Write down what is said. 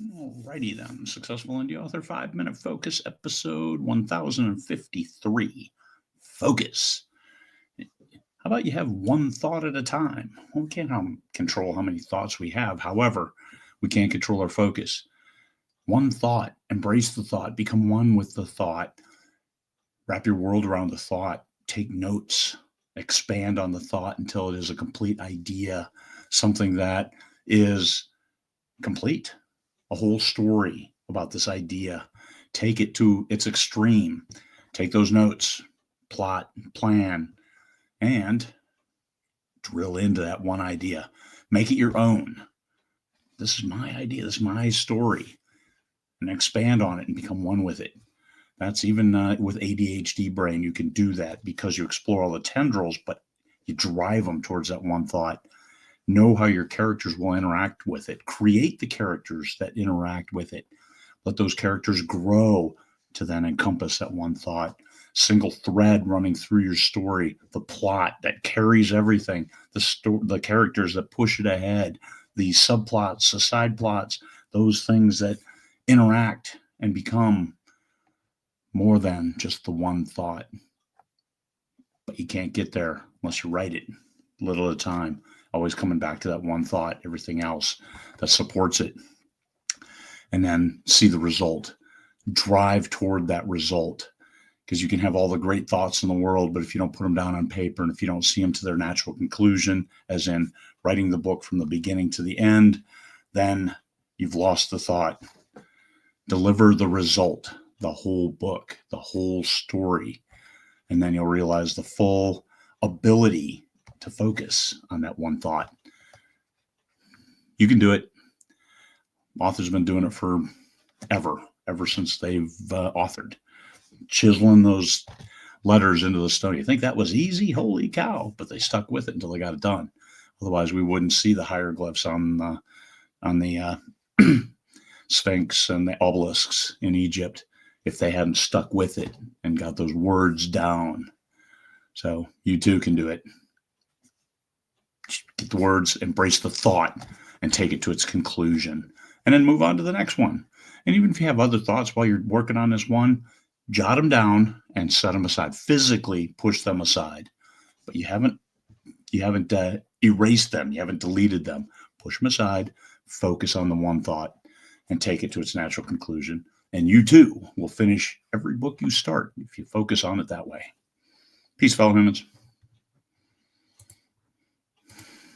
Alrighty then. Successful Indie Author 5 Minute Focus, episode 1053. Focus. How about you have one thought at a time? Well, we can't control how many thoughts we have. However, we can control our focus. One thought, embrace the thought, become one with the thought, wrap your world around the thought, take notes, expand on the thought until it is a complete idea, something that is complete, a whole story about this idea. Take it to its extreme. Take those notes, plot, plan, and drill into that one idea. Make it your own. This is my idea. This is my story. And expand on it and become one with it. That's even with ADHD brain, you can do that because you explore all the tendrils, but you drive them towards that one thought. Know how your characters will interact with it. Create the characters that interact with it. Let those characters grow to then encompass that one thought. Single thread running through your story, the plot that carries everything, the characters that push it ahead, the subplots, the side plots, those things that interact and become more than just the one thought. But you can't get there unless you write it little at a time, always coming back to that one thought, everything else that supports it. And then see the result. Drive toward that result. Because you can have all the great thoughts in the world, but if you don't put them down on paper and if you don't see them to their natural conclusion, as in writing the book from the beginning to the end, then you've lost the thought. Deliver the result, the whole book, the whole story, and then you'll realize the full ability to focus on that one thought. You can do it. Authors have been doing it for ever since they've authored. Chiseling those letters into the stone. You think that was easy? Holy cow. But they stuck with it until they got it done. Otherwise, we wouldn't see the hieroglyphs on the Sphinx and the obelisks in Egypt if they hadn't stuck with it and got those words down. So you too can do it. Get the words, embrace the thought, and take it to its conclusion. And then move on to the next one. And even if you have other thoughts while you're working on this one, jot them down and set them aside. Physically push them aside. But you haven't erased them. You haven't deleted them. Push them aside. Focus on the one thought and take it to its natural conclusion. And you too will finish every book you start if you focus on it that way. Peace, fellow humans.